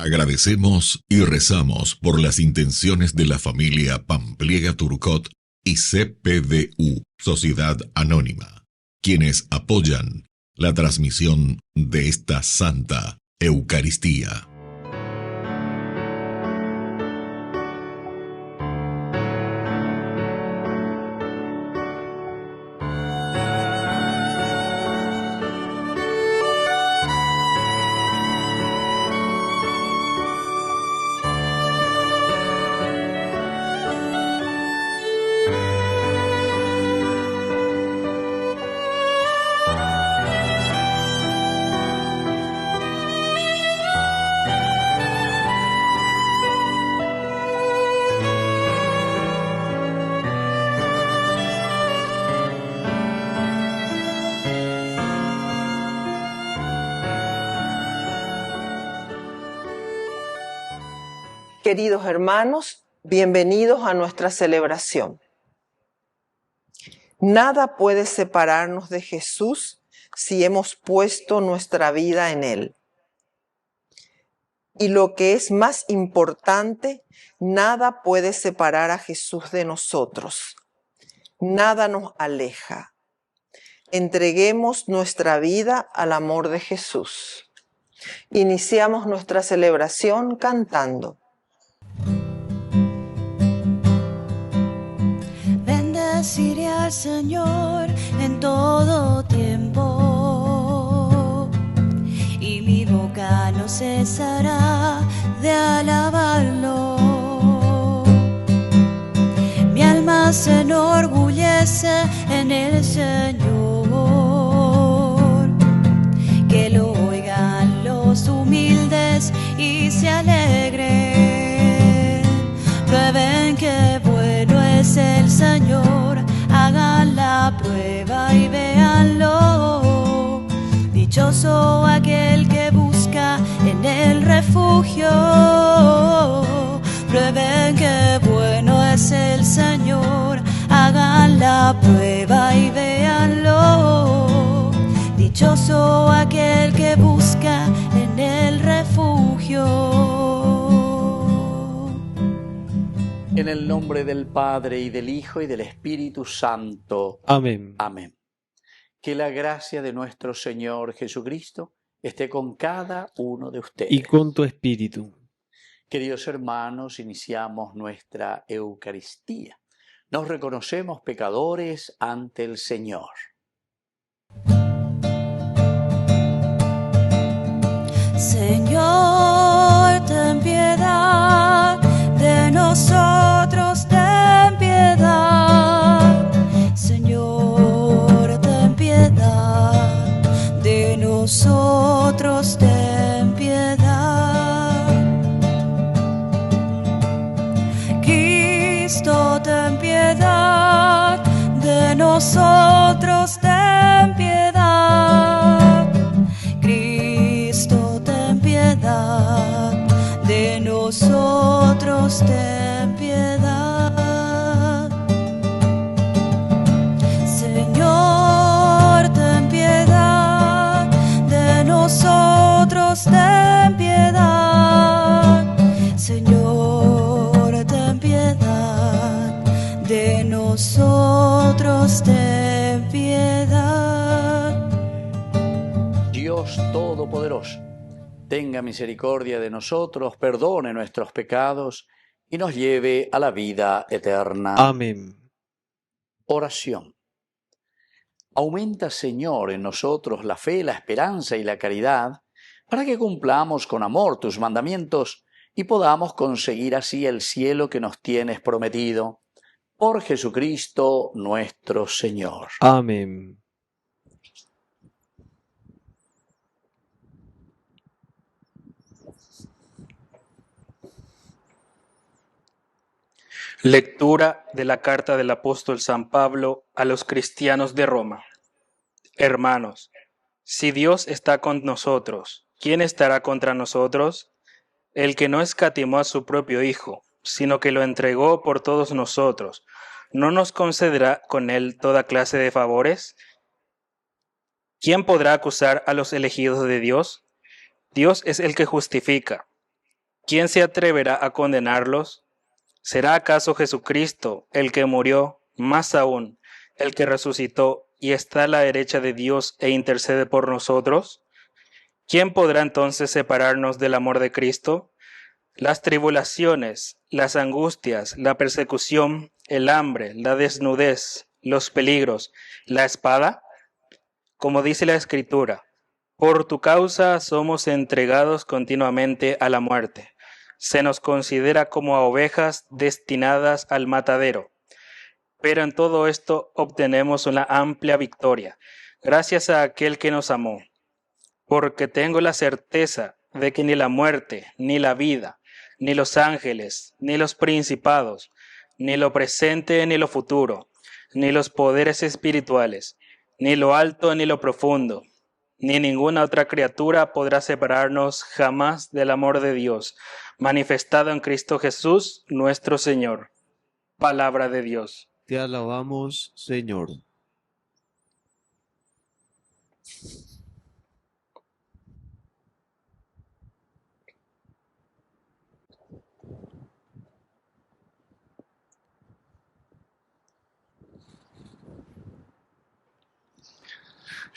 Agradecemos y rezamos por las intenciones de la familia Pampliega Turcot y CPDU, Sociedad Anónima, quienes apoyan la transmisión de esta Santa Eucaristía. Queridos hermanos, bienvenidos a nuestra celebración. Nada puede separarnos de Jesús si hemos puesto nuestra vida en Él. Y lo que es más importante, nada puede separar a Jesús de nosotros. Nada nos aleja. Entreguemos nuestra vida al amor de Jesús. Iniciamos nuestra celebración cantando. Bendeciré al Señor en todo tiempo, y mi boca no cesará de alabarlo. Mi alma se enorgullece en el Señor, que lo oigan los humildes y se alegren. Prueben que bueno es el Señor, hagan la prueba y véanlo. Dichoso aquel que busca en el refugio. Prueben que bueno es el Señor, hagan la prueba y véanlo. Dichoso aquel que busca en el refugio. En el nombre del Padre, y del Hijo, y del Espíritu Santo. Amén. Amén. Que la gracia de nuestro Señor Jesucristo esté con cada uno de ustedes. Y con tu espíritu. Queridos hermanos, iniciamos nuestra Eucaristía. Nos reconocemos pecadores ante el Señor. Señor, ten piedad de nosotros, ten piedad. Señor, ten piedad de nosotros, ten piedad. Cristo, ten piedad de nosotros, ten piedad. Cristo, ten piedad de nosotros, ten piedad. Señor, ten piedad de nosotros, ten piedad. Señor, ten piedad de nosotros, ten piedad. Dios Todopoderoso, tenga misericordia de nosotros, perdone nuestros pecados y nos lleve a la vida eterna. Amén. Oración. Aumenta, Señor, en nosotros la fe, la esperanza y la caridad, para que cumplamos con amor tus mandamientos y podamos conseguir así el cielo que nos tienes prometido. Por Jesucristo nuestro Señor. Amén. Lectura de la carta del apóstol San Pablo a los cristianos de Roma. Hermanos, si Dios está con nosotros, ¿quién estará contra nosotros? El que no escatimó a su propio Hijo, sino que lo entregó por todos nosotros, ¿no nos concederá con él toda clase de favores? ¿Quién podrá acusar a los elegidos de Dios? Dios es el que justifica. ¿quién se atreverá a condenarlos? ¿Será acaso Jesucristo el que murió, más aún, el que resucitó y está a la derecha de Dios e intercede por nosotros? ¿Quién podrá entonces separarnos del amor de Cristo? Las tribulaciones, las angustias, la persecución, el hambre, la desnudez, los peligros, la espada. Como dice la Escritura, por tu causa somos entregados continuamente a la muerte. Se nos considera como a ovejas destinadas al matadero. Pero en todo esto obtenemos una amplia victoria, gracias a aquel que nos amó. Porque tengo la certeza de que ni la muerte, ni la vida, ni los ángeles, ni los principados, ni lo presente, ni lo futuro, ni los poderes espirituales, ni lo alto, ni lo profundo, ni ninguna otra criatura podrá separarnos jamás del amor de Dios, manifestado en Cristo Jesús, nuestro Señor. Palabra de Dios. Te alabamos, Señor.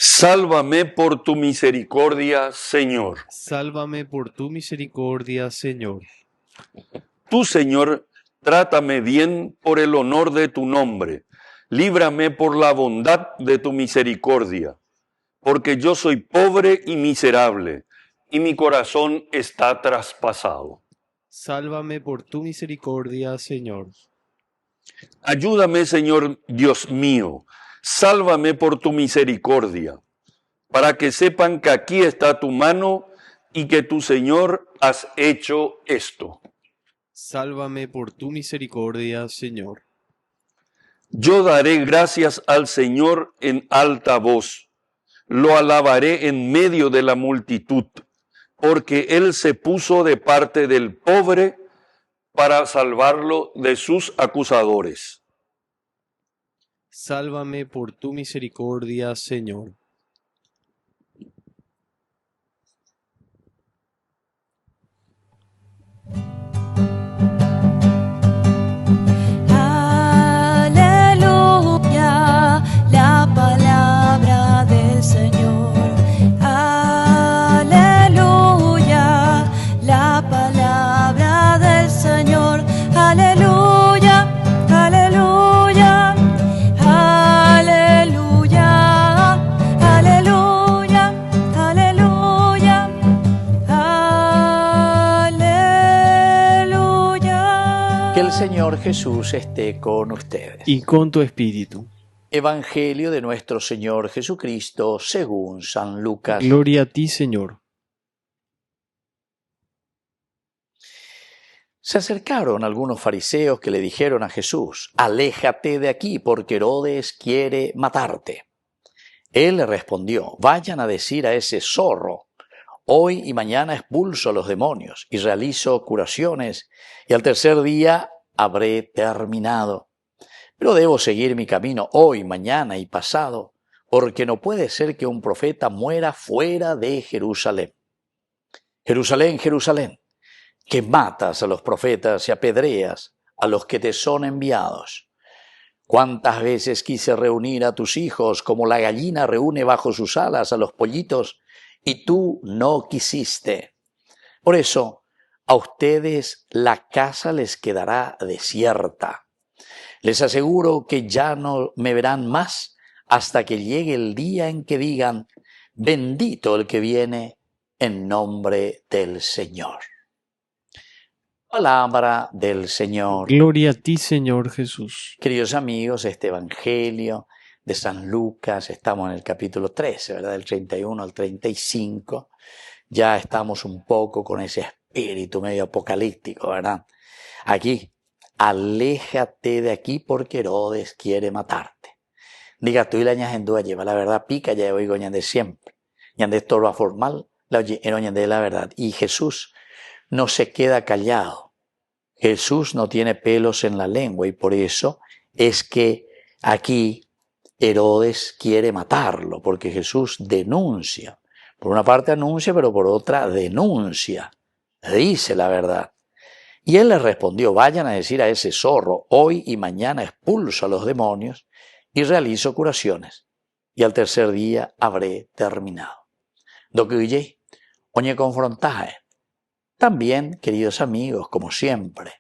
Sálvame por tu misericordia, Señor. Sálvame por tu misericordia, Señor. Tú, Señor, trátame bien por el honor de tu nombre. Líbrame por la bondad de tu misericordia, porque yo soy pobre y miserable, y mi corazón está traspasado. Sálvame por tu misericordia, Señor. Ayúdame, Señor Dios mío, sálvame por tu misericordia, para que sepan que aquí está tu mano y que tú, Señor, has hecho esto. Sálvame por tu misericordia, Señor. Yo daré gracias al Señor en alta voz, lo alabaré en medio de la multitud, porque Él se puso de parte del pobre para salvarlo de sus acusadores. Sálvame por tu misericordia, Señor. Aleluya, la palabra del Señor. Aleluya, la palabra del Señor. Aleluya, aleluya, aleluya, aleluya, aleluya, aleluya. Que el Señor Jesús esté con ustedes. Y con tu espíritu. Evangelio de nuestro Señor Jesucristo según San Lucas. Gloria a ti, Señor. Se acercaron algunos fariseos que le dijeron a Jesús: aléjate de aquí, porque Herodes quiere matarte. Él le respondió: vayan a decir a ese zorro: hoy y mañana expulso a los demonios y realizo curaciones, y al tercer día habré terminado. Pero debo seguir mi camino hoy, mañana y pasado, porque no puede ser que un profeta muera fuera de Jerusalén. Jerusalén, Jerusalén, que matas a los profetas y apedreas a los que te son enviados. ¿Cuántas veces quise reunir a tus hijos como la gallina reúne bajo sus alas a los pollitos, y tú no quisiste? Por eso, a ustedes la casa les quedará desierta. Les aseguro que ya no me verán más hasta que llegue el día en que digan: bendito el que viene en nombre del Señor. Palabra del Señor. Gloria a ti, Señor Jesús. Queridos amigos, este Evangelio de San Lucas, estamos en el capítulo 13, ¿verdad? Del 31 al 35. Ya estamos un poco con ese espíritu medio apocalíptico, ¿verdad? Aquí, aléjate de aquí porque Herodes quiere matarte. Diga tú y la ñajendúa lleva la verdad pica, ya oigo ñande siempre. Ñande esto lo formal, la ñande la verdad. Y Jesús no se queda callado. Jesús no tiene pelos en la lengua y por eso es que aquí Herodes quiere matarlo, porque Jesús denuncia. Por una parte anuncia, pero por otra denuncia dice la verdad. Y él les respondió, vayan a decir a ese zorro, hoy y mañana expulso a los demonios y realizo curaciones, y al tercer día habré terminado. Do que oye, oñe confrontaje. También, queridos amigos, como siempre,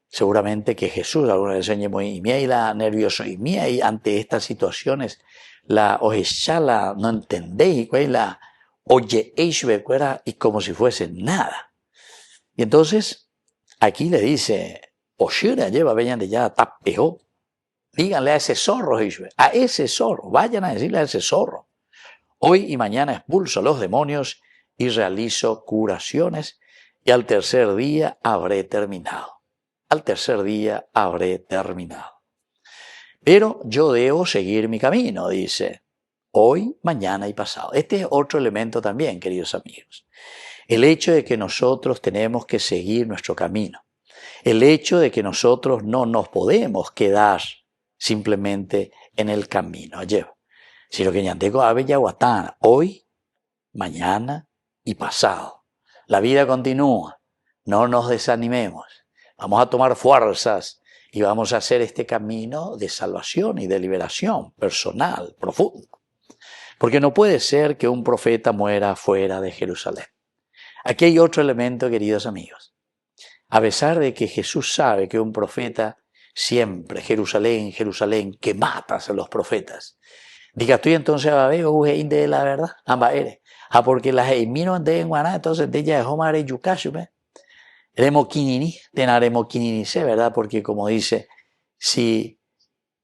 seguramente que Jesús alguna vez enseñó muy la nervioso y mía y ante estas situaciones la ojechala no entendéis cuál la oye y como si fuese nada. Y entonces aquí le dice, Oshira lleva veñan de ya tapeo. Díganle a ese zorro, a ese zorro, vayan a decirle a ese zorro. Hoy y mañana expulso a los demonios y realizo curaciones y al tercer día habré terminado. Al tercer día habré terminado. Pero yo debo seguir mi camino, dice, hoy, mañana y pasado. Este es otro elemento también, queridos amigos. El hecho de que nosotros tenemos que seguir nuestro camino. El hecho de que nosotros no nos podemos quedar simplemente en el camino. Sino que ñanteco avellaguatán, hoy, mañana y pasado. La vida continúa. No nos desanimemos. Vamos a tomar fuerzas y vamos a hacer este camino de salvación y de liberación personal, profundo. Porque no puede ser que un profeta muera fuera de Jerusalén. Aquí hay otro elemento, queridos amigos. A pesar de que Jesús sabe que un profeta siempre, Jerusalén, Jerusalén, que matas a los profetas. Diga tú entonces a ver, de la verdad, porque las miro de en Guaná, entonces de ella es Omar y Yucashu, Remoquinini, tenaremos se, ¿verdad? Porque como dice, si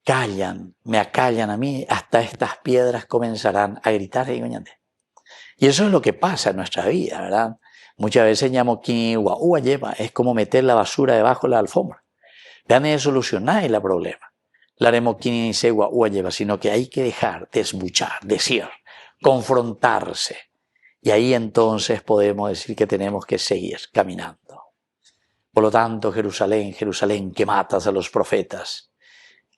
callan, me acallan a mí, hasta estas piedras comenzarán a gritar. Y eso es lo que pasa en nuestra vida, ¿verdad? Muchas veces lleva, es como meter la basura debajo de la alfombra. Vean de solucionar el problema. La remoquini se lleva, sino que hay que dejar, desbuchar, decir, confrontarse. Y ahí entonces podemos decir que tenemos que seguir caminando. Por lo tanto, Jerusalén, Jerusalén, que matas a los profetas,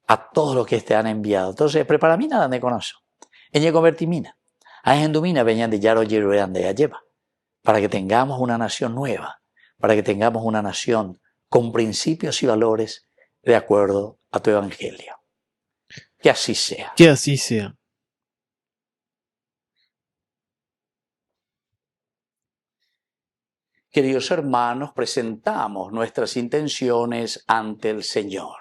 a todos los que te han enviado. Entonces, prepara mí nada de conoce. Ella convertimina. A endumina venían de Yaro Yeruean de Alleva. Para que tengamos una nación nueva, para que tengamos una nación con principios y valores de acuerdo a tu evangelio. Que así sea. Que así sea. Queridos hermanos, presentamos nuestras intenciones ante el Señor.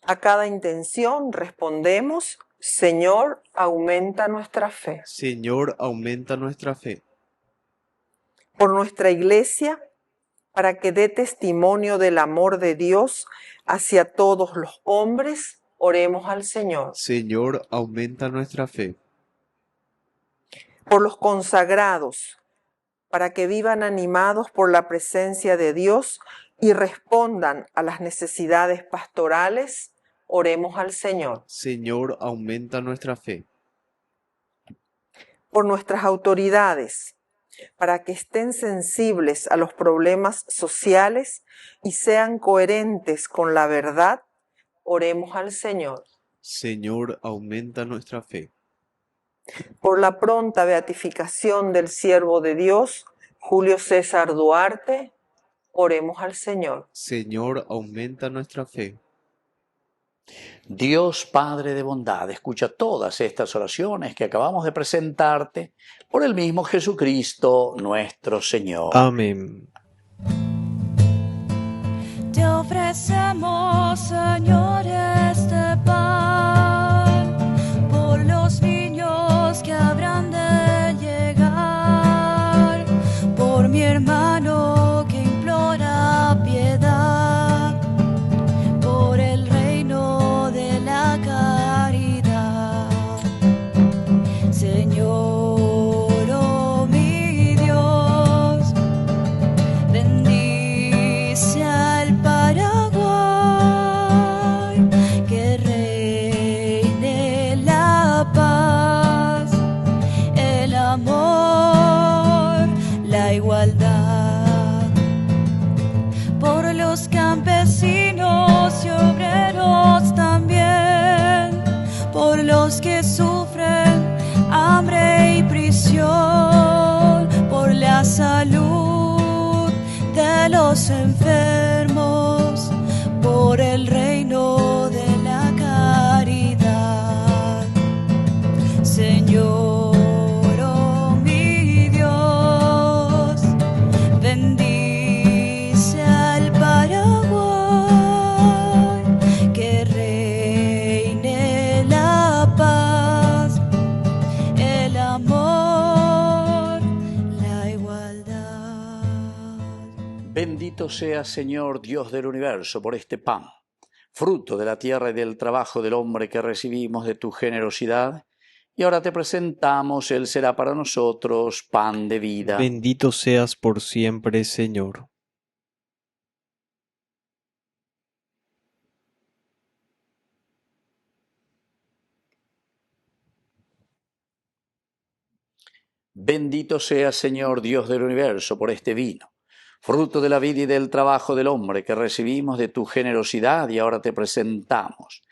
A cada intención respondemos, Señor, aumenta nuestra fe. Señor, aumenta nuestra fe. Por nuestra iglesia, para que dé testimonio del amor de Dios hacia todos los hombres, oremos al Señor. Señor, aumenta nuestra fe. Por los consagrados, para que vivan animados por la presencia de Dios y respondan a las necesidades pastorales, oremos al Señor. Señor, aumenta nuestra fe. Por nuestras autoridades, para que estén sensibles a los problemas sociales y sean coherentes con la verdad, oremos al Señor. Señor, aumenta nuestra fe. Por la pronta beatificación del siervo de Dios, Julio César Duarte, oremos al Señor. Señor, aumenta nuestra fe. Dios Padre de bondad, escucha todas estas oraciones que acabamos de presentarte por el mismo Jesucristo nuestro Señor. Amén. Te ofrecemos, Señor, este pan por los niños que habrán de llegar, por mi hermano que implora piedad, por el reino de la caridad. Señor, oh mi Dios, bendice al Paraguay. Bendito seas, Señor, Dios del universo, por este pan, fruto de la tierra y del trabajo del hombre que recibimos de tu generosidad, y ahora te presentamos, Él será para nosotros pan de vida. Bendito seas por siempre, Señor. Bendito seas, Señor, Dios del universo, por este vino, fruto de la vida y del trabajo del hombre que recibimos de tu generosidad y ahora te presentamos.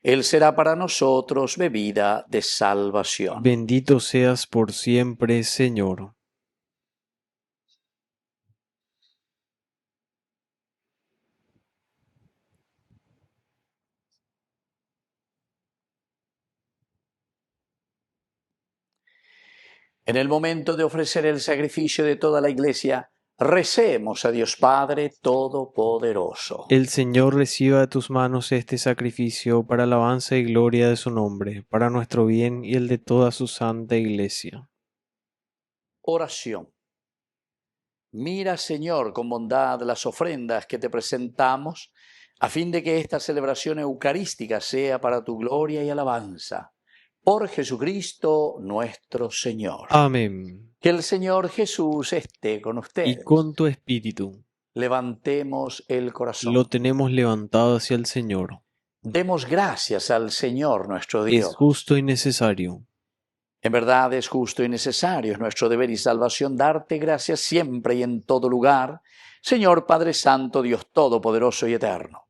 Él será para nosotros bebida de salvación. Bendito seas por siempre, Señor. En el momento de ofrecer el sacrificio de toda la Iglesia, recemos a Dios Padre Todopoderoso. El Señor reciba de tus manos este sacrificio para alabanza y gloria de su nombre, para nuestro bien y el de toda su santa Iglesia. Oración. Mira, Señor, con bondad las ofrendas que te presentamos, a fin de que esta celebración eucarística sea para tu gloria y alabanza. Por Jesucristo nuestro Señor. Amén. Que el Señor Jesús esté con ustedes. Y con tu espíritu. Levantemos el corazón. Lo tenemos levantado hacia el Señor. Demos gracias al Señor nuestro Dios. Es justo y necesario. En verdad es justo y necesario, es nuestro deber y salvación darte gracias siempre y en todo lugar, Señor Padre Santo, Dios Todopoderoso y Eterno.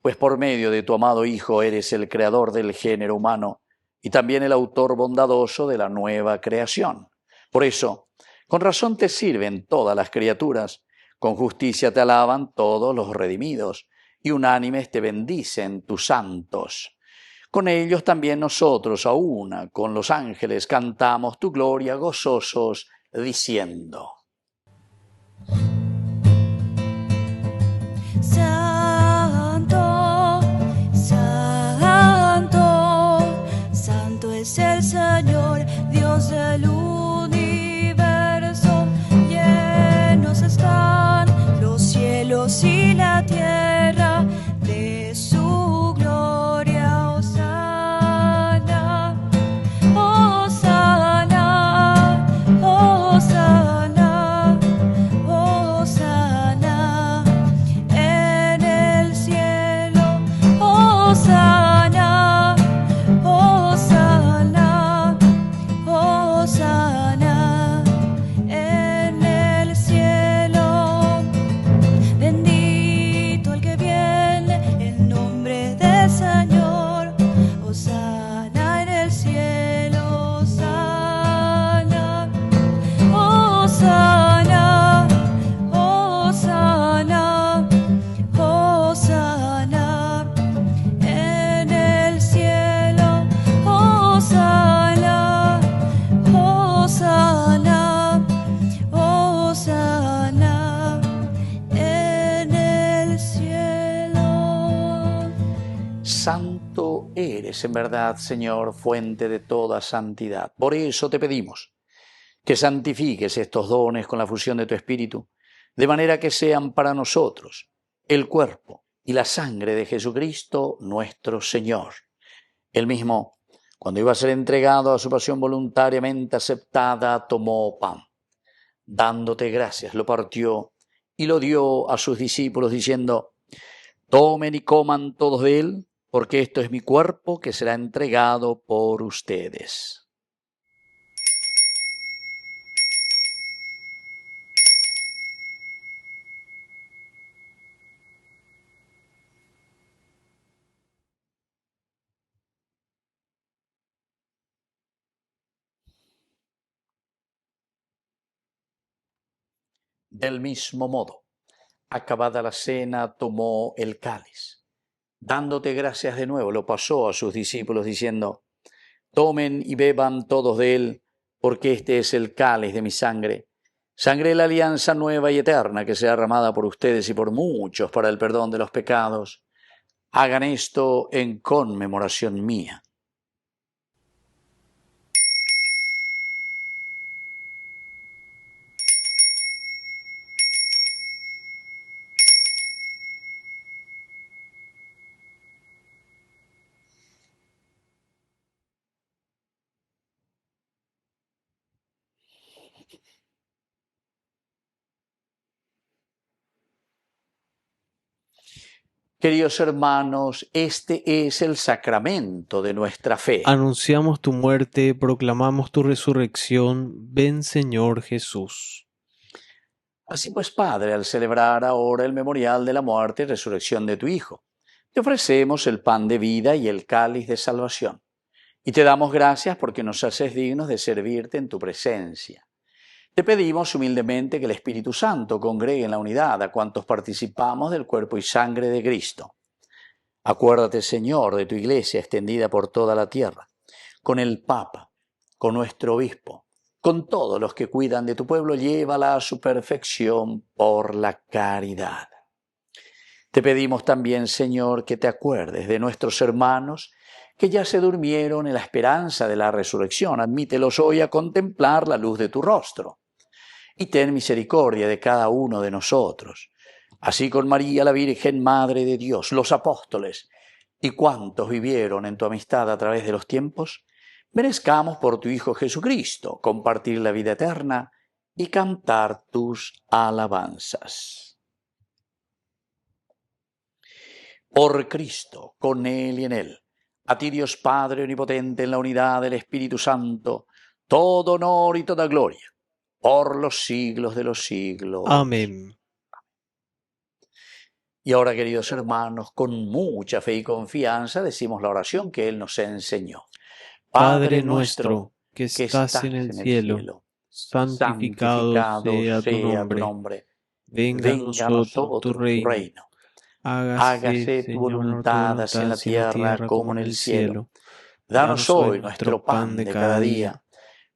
Pues por medio de tu amado Hijo eres el creador del género humano y también el autor bondadoso de la nueva creación. Por eso, con razón te sirven todas las criaturas, con justicia te alaban todos los redimidos, y unánimes te bendicen tus santos. Con ellos también nosotros a una, con los ángeles, cantamos tu gloria gozosos, diciendo: Santo, santo, santo es el Señor, Dios del universo. Llenos están los cielos y la tierra de su gloria. Hosana, Hosana, Hosana, Hosana en el cielo. Hosana, Hosana, Hosana en el cielo. Bendito el que viene en nombre del Señor. Hosana en el cielo. Hosana, Hosana, Hosana, Hosana en el cielo. Hosana, Hosana, Hosana en el cielo. Santo eres en verdad, Señor, fuente de toda santidad. Por eso te pedimos que santifiques estos dones con la fusión de tu Espíritu, de manera que sean para nosotros el cuerpo y la sangre de Jesucristo nuestro Señor. Él mismo, cuando iba a ser entregado a su pasión voluntariamente aceptada, tomó pan. Dándote gracias, lo partió y lo dio a sus discípulos, diciendo: tomen y coman todos de él, porque esto es mi cuerpo que será entregado por ustedes. Del mismo modo, acabada la cena, tomó el cáliz. Dándote gracias de nuevo, lo pasó a sus discípulos diciendo: tomen y beban todos de él, porque este es el cáliz de mi sangre, sangre de la alianza nueva y eterna que será derramada por ustedes y por muchos para el perdón de los pecados. Hagan esto en conmemoración mía. Queridos hermanos, este es el sacramento de nuestra fe. Anunciamos tu muerte, proclamamos tu resurrección. Ven, Señor Jesús. Así pues, Padre, al celebrar ahora el memorial de la muerte y resurrección de tu Hijo, te ofrecemos el pan de vida y el cáliz de salvación. Y te damos gracias porque nos haces dignos de servirte en tu presencia. Te pedimos humildemente que el Espíritu Santo congregue en la unidad a cuantos participamos del cuerpo y sangre de Cristo. Acuérdate, Señor, de tu Iglesia extendida por toda la tierra, con el Papa, con nuestro Obispo, con todos los que cuidan de tu pueblo, llévala a su perfección por la caridad. Te pedimos también, Señor, que te acuerdes de nuestros hermanos que ya se durmieron en la esperanza de la resurrección. Admítelos hoy a contemplar la luz de tu rostro. Y ten misericordia de cada uno de nosotros, así con María la Virgen, Madre de Dios, los apóstoles y cuantos vivieron en tu amistad a través de los tiempos, merezcamos por tu Hijo Jesucristo compartir la vida eterna y cantar tus alabanzas. Por Cristo, con Él y en Él, a ti Dios Padre Omnipotente, en la unidad del Espíritu Santo, todo honor y toda gloria, por los siglos de los siglos. Amén. Y ahora, queridos hermanos, con mucha fe y confianza decimos la oración que Él nos enseñó. Padre nuestro, que estás en el cielo, santificado sea tu nombre. Venga a nosotros tu reino. Hágase tu voluntad, así en la tierra como en el cielo. Danos hoy nuestro pan de cada día.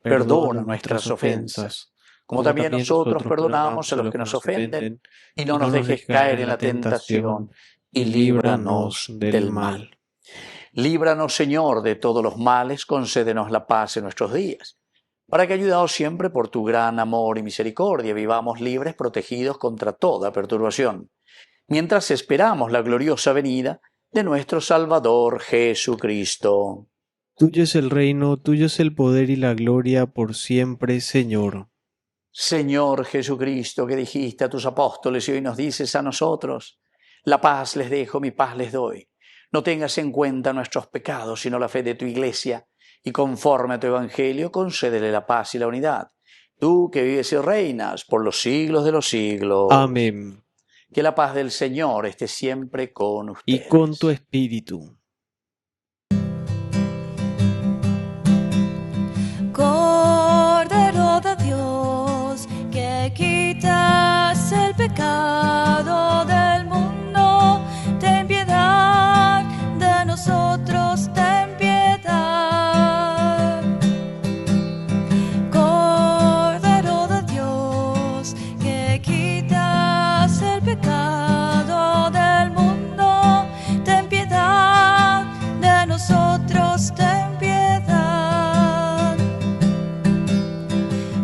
Perdona nuestras ofensas, como también nosotros perdonamos a los que nos ofenden, y no nos dejes caer en la tentación, y líbranos del mal. Líbranos, Señor, de todos los males, concédenos la paz en nuestros días, para que, ayudados siempre por tu gran amor y misericordia, vivamos libres, protegidos contra toda perturbación, mientras esperamos la gloriosa venida de nuestro Salvador Jesucristo. Tuyo es el reino, tuyo es el poder y la gloria por siempre, Señor. Señor Jesucristo, que dijiste a tus apóstoles y hoy nos dices a nosotros, la paz les dejo, mi paz les doy. No tengas en cuenta nuestros pecados, sino la fe de tu Iglesia, y conforme a tu Evangelio, concédele la paz y la unidad. Tú que vives y reinas por los siglos de los siglos. Amén. Que la paz del Señor esté siempre con ustedes. Y con tu espíritu. Cordero de Dios, que quitas el pecado del mundo, ten piedad de nosotros, ten piedad. Cordero de Dios, que quitas el pecado del mundo, ten piedad de nosotros, ten piedad.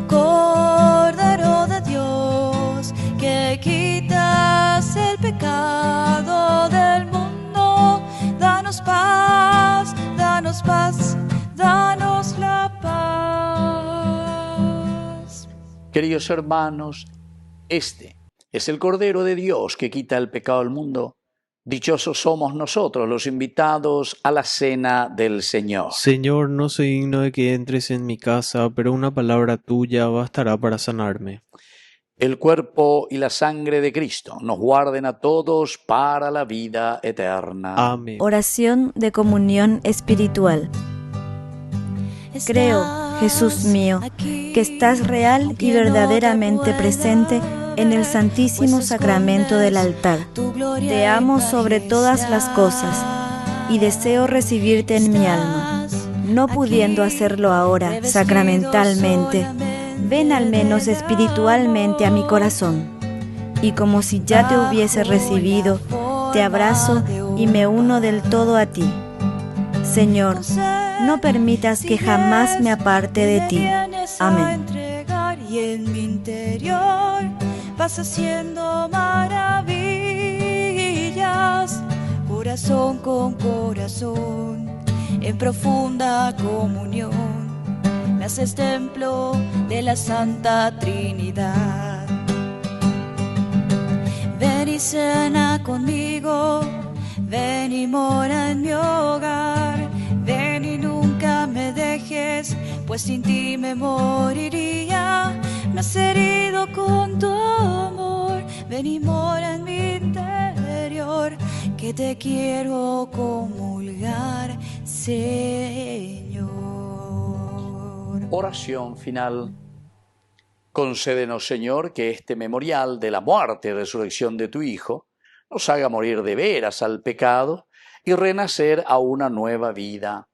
Cordero de Dios, que quitas el pecado del mundo, danos paz, danos paz, danos la paz. Queridos hermanos, este es el Cordero de Dios que quita el pecado del mundo. Dichosos somos nosotros los invitados a la cena del Señor. Señor, no soy digno de que entres en mi casa, pero una palabra tuya bastará para sanarme. El cuerpo y la sangre de Cristo nos guarden a todos para la vida eterna. Amén. Oración de comunión espiritual. Creo, Jesús mío, que estás real y verdaderamente presente en el Santísimo Sacramento del altar. Te amo sobre todas las cosas y deseo recibirte en mi alma. No pudiendo hacerlo ahora sacramentalmente, ven al menos espiritualmente a mi corazón. Y como si ya te hubiese recibido, te abrazo y me uno del todo a ti. Señor, no permitas que jamás me aparte de ti. Amén. Y en mi interior vas haciendo maravillas, corazón con corazón, en profunda comunión. me haces templo de la Santa Trinidad. Ven y cena conmigo, ven y mora en mi hogar, ven y nunca me dejes, pues sin ti me moriría. Me has herido con tu amor, ven y mora en mi interior, que te quiero comulgar, Señor. Oración final. Concédenos, Señor, que este memorial de la muerte y resurrección de tu Hijo nos haga morir de veras al pecado y renacer a una nueva vida.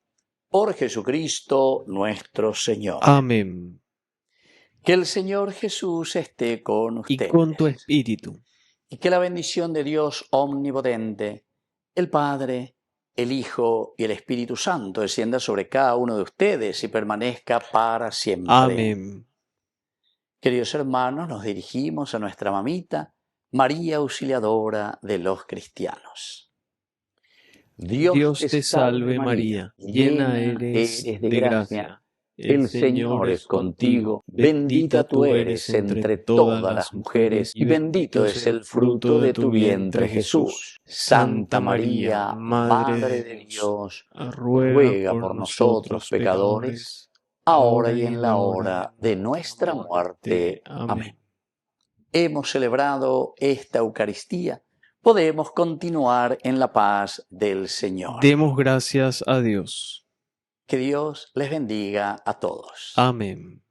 Por Jesucristo nuestro Señor. Amén. Que el Señor Jesús esté con ustedes. Y con tu espíritu. Y que la bendición de Dios omnipotente, el Padre, el Hijo y el Espíritu Santo descienda sobre cada uno de ustedes y permanezca para siempre. Amén. Queridos hermanos, nos dirigimos a nuestra mamita, María Auxiliadora de los cristianos. Dios te salve María, llena eres de gracia. El Señor es contigo, bendita tú eres entre todas las mujeres, y bendito es el fruto de tu vientre, Jesús. Santa María, Madre de Dios, ruega por nosotros pecadores, ahora y en la hora de nuestra muerte. Amén. Hemos celebrado esta Eucaristía, podemos continuar en la paz del Señor. Demos gracias a Dios. Que Dios les bendiga a todos. Amén.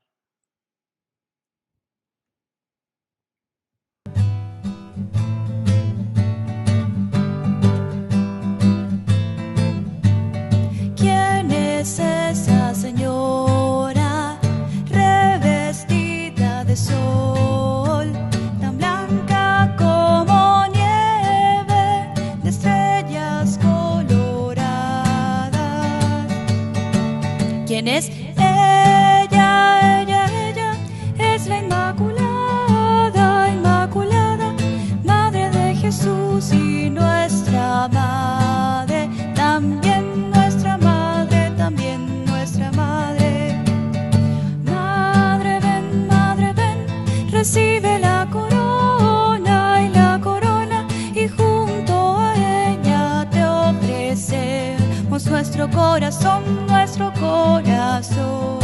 ¿Quién es esa señora revestida de sol, tan blanca como nieve, de estrellas coloradas? ¿Quién es ella? Ella es la Inmaculada, Inmaculada, Madre de Jesús y nuestra Madre, también nuestra Madre, también nuestra Madre. Madre ven, recibe la corona y junto a ella te ofrecemos nuestro corazón, nuestro corazón.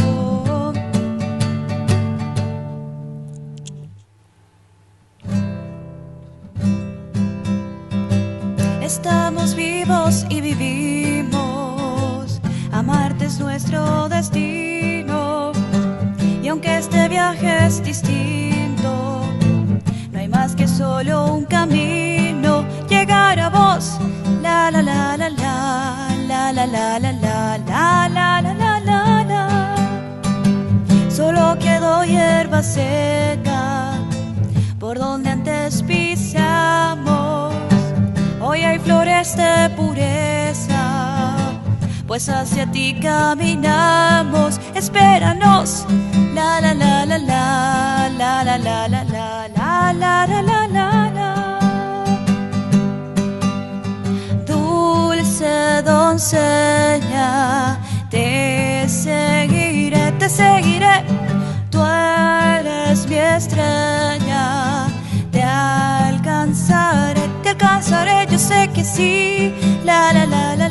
Estamos vivos y vivimos, amarte es nuestro destino, y aunque este viaje es distinto, no hay más que solo un camino, llegar a vos, la la la la la la la la la la la la la la la. Solo quedó hierba seca por donde antes pisamos, hoy hay flores de pureza, pues hacia ti caminamos. Espéranos, la la la la la la la la la la la la la la la. Dulce doncella, te seguiré, tú eres mi estrella, te alcanzaré, yo sé que sí, la la la la